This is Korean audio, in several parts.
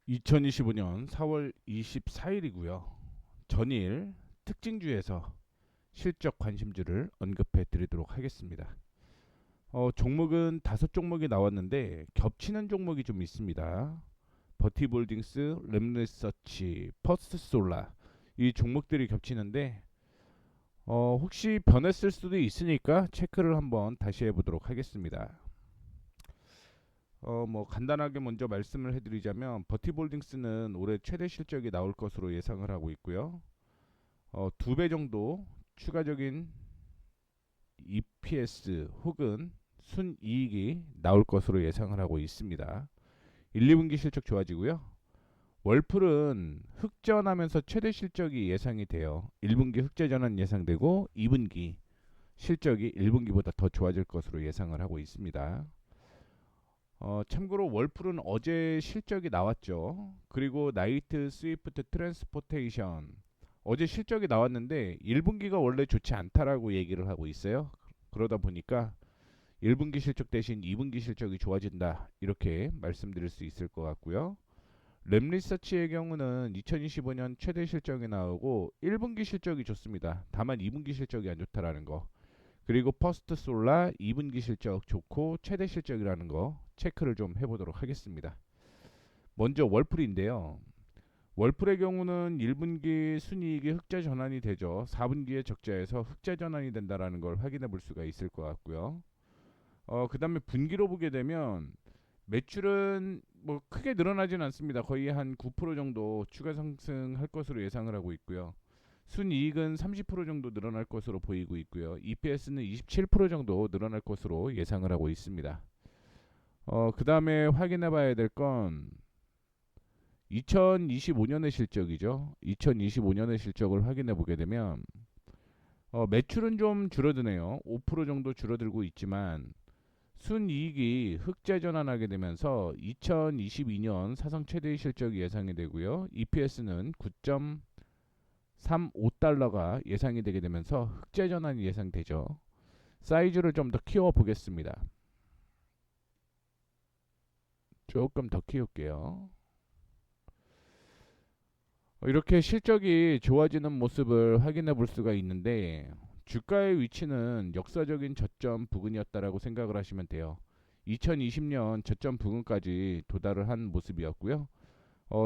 2025년 4월 24일이고요. 전일 특징주에서 실적 관심주를 언급해 드리도록 하겠습니다. 종목은 5종목이 나왔는데 겹치는 종목이 좀 있습니다. 버티볼딩스, 랩리서치, 퍼스트솔라 이 종목들이 겹치는데 혹시 변했을 수도 있으니까 체크를 한번 다시 해보도록 하겠습니다. 뭐 간단하게 먼저 말씀을 해드리자면 버티볼딩스는 올해 최대 실적이 나올 것으로 예상을 하고 있고요. 2배 정도 추가적인 EPS 혹은 순이익이 나올 것으로 예상을 하고 있습니다. 1, 2분기 실적 좋아지고요. 월풀은 흑전하면서 최대 실적이 예상이 돼요. 1분기 흑자 전환 예상되고 2분기 실적이 1분기보다 더 좋아질 것으로 예상을 하고 있습니다. 참고로 월풀은 어제 실적이 나왔죠. 그리고 나이트 스위프트 트랜스포테이션 어제 실적이 나왔는데 1분기가 원래 좋지 않다라고 얘기를 하고 있어요. 그러다 보니까 1분기 실적 대신 2분기 실적이 좋아진다 이렇게 말씀드릴 수 있을 것 같고요. 랩리서치의 경우는 2025년 최대 실적이 나오고 1분기 실적이 좋습니다. 다만 2분기 실적이 안 좋다라는 거. 그리고 퍼스트 솔라 2분기 실적 좋고 최대 실적이라는 거 체크를 좀 해보도록 하겠습니다. 먼저 월풀인데요. 월풀의 경우는 1분기 순이익이 흑자 전환이 되죠. 4분기에 적자에서 흑자 전환이 된다라는 걸 확인해 볼 수가 있을 것 같고요. 그 다음에 분기로 보게 되면 매출은 뭐 크게 늘어나진 않습니다. 거의 한 9% 정도 추가 상승할 것으로 예상을 하고 있고요. 순이익은 30% 정도 늘어날 것으로 보이고 있고요. EPS는 27% 정도 늘어날 것으로 예상을 하고 있습니다. 그 다음에 확인해 봐야 될 건 2025년의 실적이죠. 2025년의 실적을 확인해 보게 되면 매출은 좀 줄어드네요. 5% 정도 줄어들고 있지만 순이익이 흑자 전환하게 되면서 2022년 사상 최대의 실적이 예상이 되고요. EPS는 9.35달러가 예상이 되게 되면서 흑자 전환이 예상되죠. 사이즈를 좀 더 키워 보겠습니다. 조금 더 키울게요. 이렇게 실적이 좋아지는 모습을 확인해 볼 수가 있는데 주가의 위치는 역사적인 저점 부근이었다라고 생각을 하시면 돼요. 2020년 저점 부근까지 도달을 한 모습이었고요.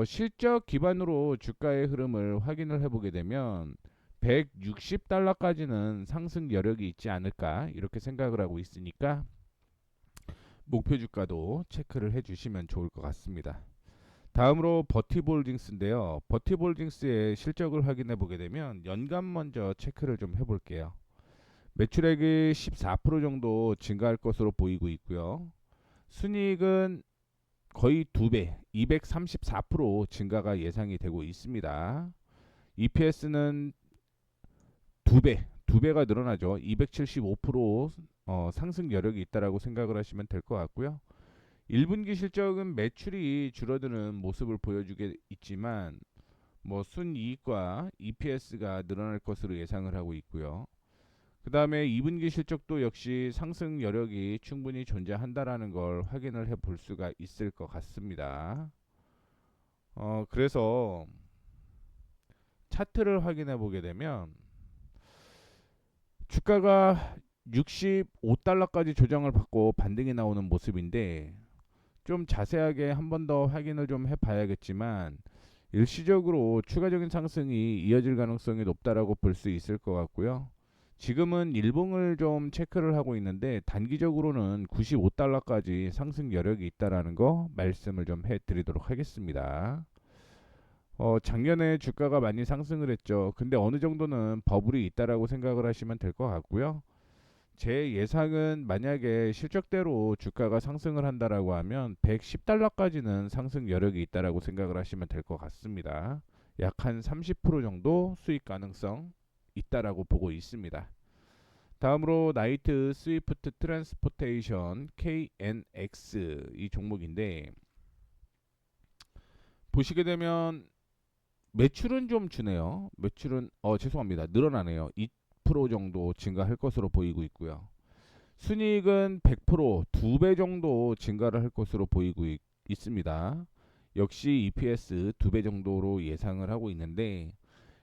실적 기반으로 주가의 흐름을 확인을 해보게 되면 160달러까지는 상승 여력이 있지 않을까 이렇게 생각을 하고 있으니까 목표 주가도 체크를 해주시면 좋을 것 같습니다. 다음으로 버티볼딩스인데요. 버티볼딩스의 실적을 확인해 보게 되면 연간 먼저 체크를 좀 해볼게요. 매출액이 14% 정도 증가할 것으로 보이고 있고요. 순이익은 거의 2배, 234% 증가가 예상이 되고 있습니다. EPS는 2배, 2배가 늘어나죠. 275% 상승 여력이 있다라고 생각을 하시면 될 것 같고요. 1분기 실적은 매출이 줄어드는 모습을 보여주게 있지만 뭐 순이익과 EPS가 늘어날 것으로 예상을 하고 있고요. 그 다음에 2분기 실적도 역시 상승 여력이 충분히 존재한다라는 걸 확인을 해 볼 수가 있을 것 같습니다. 그래서 차트를 확인해 보게 되면 주가가 65달러까지 조정을 받고 반등이 나오는 모습인데 좀 자세하게 한 번 더 확인을 좀 해봐야겠지만 일시적으로 추가적인 상승이 이어질 가능성이 높다라고 볼 수 있을 것 같고요. 지금은 일봉을 좀 체크를 하고 있는데 단기적으로는 95달러까지 상승 여력이 있다라는 거 말씀을 좀 해드리도록 하겠습니다. 작년에 주가가 많이 상승을 했죠. 근데 어느 정도는 버블이 있다라고 생각을 하시면 될 것 같고요. 제 예상은 만약에 실적대로 주가가 상승을 한다라고 하면 110달러까지는 상승 여력이 있다라고 생각을 하시면 될 것 같습니다. 약 한 30% 정도 수익 가능성 있다라고 보고 있습니다. 다음으로 나이트 스위프트 트랜스포테이션 KNX 이 종목인데 보시게 되면 매출은 좀 주네요. 매출은 죄송합니다. 늘어나네요. 2% 정도 증가할 것으로 보이고 있고요. 순이익은 100% 2배 정도 증가를 할 것으로 보이고 있습니다. 역시 EPS 2배 정도로 예상을 하고 있는데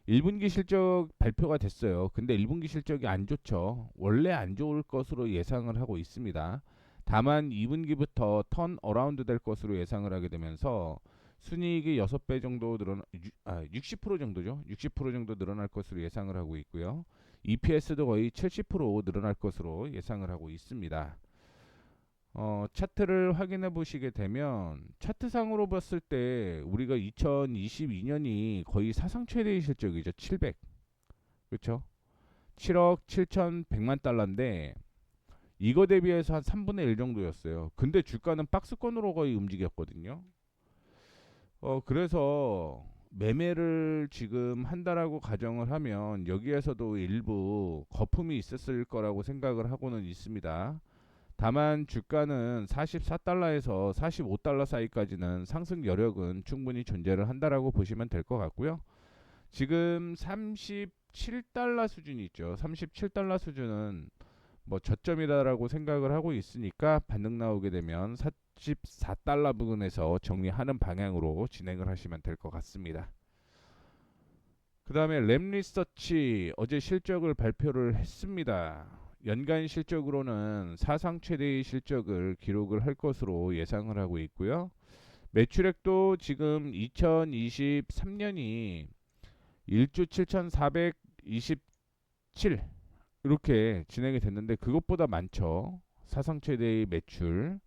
1분기 실적 발표가 됐어요. 근데 1분기 실적이 안 좋죠. 원래 안 좋을 것으로 예상을 하고 있습니다. 다만 2분기부터 턴 어라운드 될 것으로 예상을 하게 되면서 순이익이 6배 정도 60% 정도죠. 60% 정도 늘어날 것으로 예상을 하고 있고요. EPS도 거의 70% 늘어날 것으로 예상을 하고 있습니다. 차트를 확인해 보시게 되면 차트상으로 봤을 때 우리가 2022년이 거의 사상 최대의 실적이죠. 700. 그렇죠? 7억 7,100만 달러인데 이거 대비해서 한 3분의 1 정도였어요. 근데 주가는 박스권으로 거의 움직였거든요. 그래서 매매를 지금 한다라고 가정을 하면 여기에서도 일부 거품이 있었을 거라고 생각을 하고는 있습니다. 다만 주가는 44달러에서 45달러 사이까지는 상승 여력은 충분히 존재를 한다라고 보시면 될 것 같고요. 지금 37달러 수준이 있죠. 37달러 수준은 뭐 저점이다라고 생각을 하고 있으니까 반등 나오게 되면 44달러 부근에서 정리하는 방향으로 진행을 하시면 될 것 같습니다. 그 다음에 램리서치 어제 실적을 발표를 했습니다. 연간 실적으로는 사상 최대의 실적을 기록을 할 것으로 예상을 하고 있고요. 매출액도 지금 2023년이 1조 7,427 이렇게 진행이 됐는데 그것보다 많죠. 사상 최대의 매출.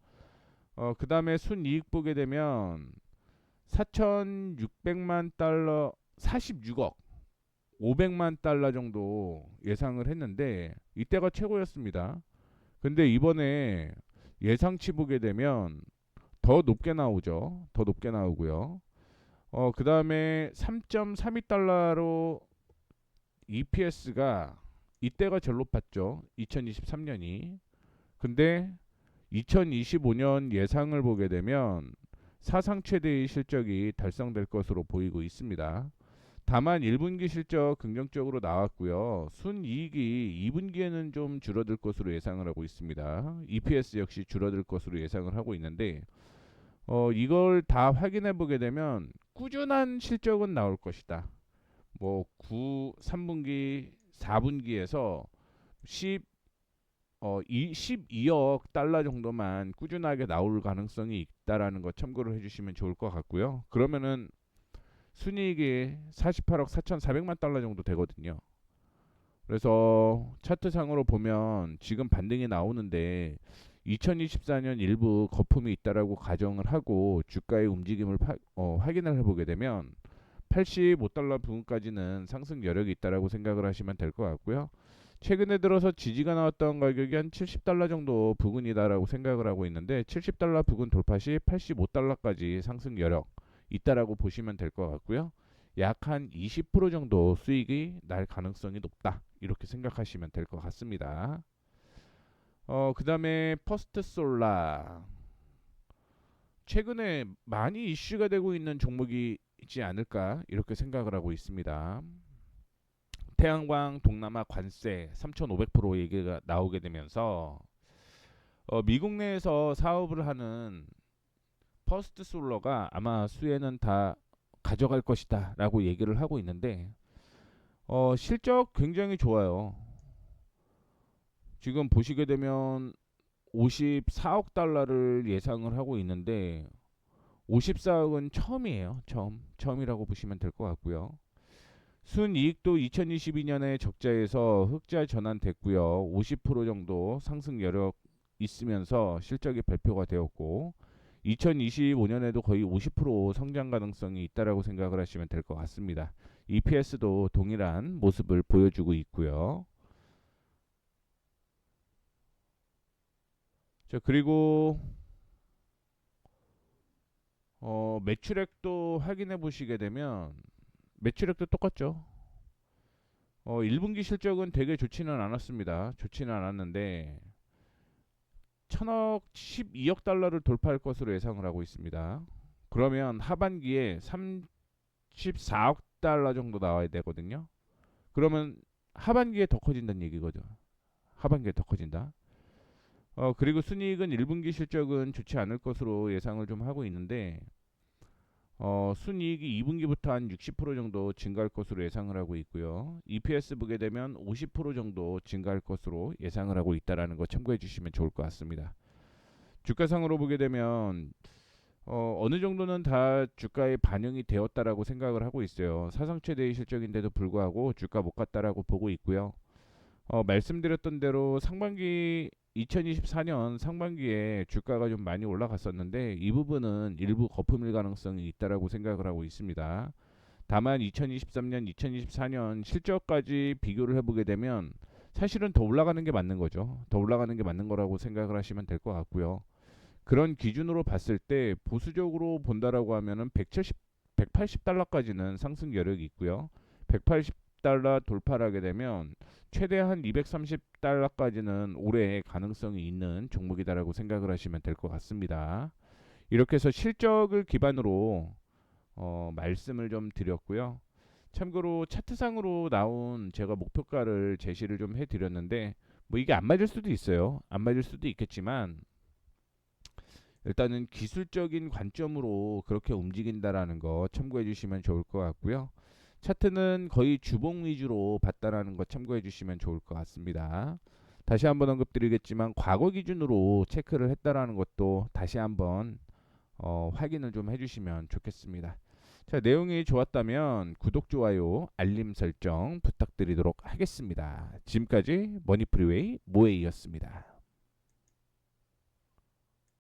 그 다음에 순이익 보게 되면 4,600만 달러 46억 500만 달러 정도 예상을 했는데 이때가 최고였습니다. 근데 이번에 예상치 보게 되면 더 높게 나오죠. 더 높게 나오고요. 그 다음에 3.32달러로 EPS가 이때가 제일 높았죠. 2023년이. 근데 2025년 예상을 보게 되면 사상 최대의 실적이 달성될 것으로 보이고 있습니다. 다만 1분기 실적 긍정적으로 나왔고요. 순이익이 2분기에는 좀 줄어들 것으로 예상을 하고 있습니다. EPS 역시 줄어들 것으로 예상을 하고 있는데 이걸 다 확인해 보게 되면 꾸준한 실적은 나올 것이다. 뭐 3분기, 4분기에서 12억 달러 정도만 꾸준하게 나올 가능성이 있다라는 거 참고를 해주시면 좋을 것 같고요. 그러면은 순이익이 48억 4,400만 달러 정도 되거든요. 그래서 차트상으로 보면 지금 반등이 나오는데 2024년 일부 거품이 있다라고 가정을 하고 주가의 움직임을 확인을 해보게 되면 85달러 부근까지는 상승 여력이 있다라고 생각을 하시면 될 것 같고요. 최근에 들어서 지지가 나왔던 가격이 한 70달러 정도 부근이다라고 생각을 하고 있는데 70달러 부근 돌파 시 85달러까지 상승 여력 있다라고 보시면 될 것 같고요. 약 한 20% 정도 수익이 날 가능성이 높다. 이렇게 생각하시면 될 것 같습니다. 그 다음에 퍼스트 솔라. 최근에 많이 이슈가 되고 있는 종목이지 않을까 이렇게 생각을 하고 있습니다. 태양광 동남아 관세 3,500% 얘기가 나오게 되면서 미국 내에서 사업을 하는 퍼스트 솔러가 아마 수혜는 다 가져갈 것이다 라고 얘기를 하고 있는데 실적 굉장히 좋아요. 지금 보시게 되면 54억 달러를 예상을 하고 있는데 54억은 처음이에요. 처음이라고 보시면 될 것 같고요. 순이익도 2022년에 적자에서 흑자 전환됐고요. 50% 정도 상승 여력 있으면서 실적이 발표가 되었고 2025년에도 거의 50% 성장 가능성이 있다라고 생각을 하시면 될 것 같습니다. EPS도 동일한 모습을 보여주고 있고요. 자, 그리고 매출액도 확인해 보시게 되면 매출액도 똑같죠. 1분기 실적은 되게 좋지는 않았습니다. 좋지는 않았는데 천억 12억 달러를 돌파할 것으로 예상을 하고 있습니다. 그러면 하반기에 34억 달러 정도 나와야 되거든요. 그러면 하반기에 더 커진다는 얘기거죠. 하반기에 더 커진다. 그리고 순이익은 1분기 실적은 좋지 않을 것으로 예상을 좀 하고 있는데 순이익이 2분기부터 한 60% 정도 증가할 것으로 예상을 하고 있고요. EPS 보게 되면 50% 정도 증가할 것으로 예상을 하고 있다라는 거 참고해 주시면 좋을 것 같습니다. 주가상으로 보게 되면 어느 정도는 다 주가에 반영이 되었다라고 생각을 하고 있어요. 사상 최대의 실적인데도 불구하고 주가 못 갔다라고 보고 있고요. 말씀드렸던 대로 상반기 2024년 상반기에 주가가 좀 많이 올라갔었는데 이 부분은 일부 거품일 가능성이 있다라고 생각을 하고 있습니다. 다만 2023년, 2024년 실적까지 비교를 해보게 되면 사실은 더 올라가는 게 맞는 거죠. 더 올라가는 게 맞는 거라고 생각을 하시면 될 것 같고요. 그런 기준으로 봤을 때 보수적으로 본다라고 하면은 170, 180달러까지는 상승 여력이 있고요. 180달러 돌파를 하게 되면 최대한 230달러까지는 올해 가능성이 있는 종목이다라고 생각을 하시면 될 것 같습니다. 이렇게 해서 실적을 기반으로 말씀을 좀 드렸고요. 참고로 차트상으로 나온 제가 목표가를 제시를 좀 해드렸는데 뭐 이게 안 맞을 수도 있어요. 안 맞을 수도 있겠지만 일단은 기술적인 관점으로 그렇게 움직인다라는 거 참고해 주시면 좋을 것 같고요. 차트는 거의 주봉 위주로 봤다라는 거 참고해 주시면 좋을 것 같습니다. 다시 한번 언급드리겠지만 과거 기준으로 체크를 했다라는 것도 다시 한번 확인을 좀 해주시면 좋겠습니다. 자, 내용이 좋았다면 구독, 좋아요, 알림 설정 부탁드리도록 하겠습니다. 지금까지 머니프리웨이 모에이였습니다.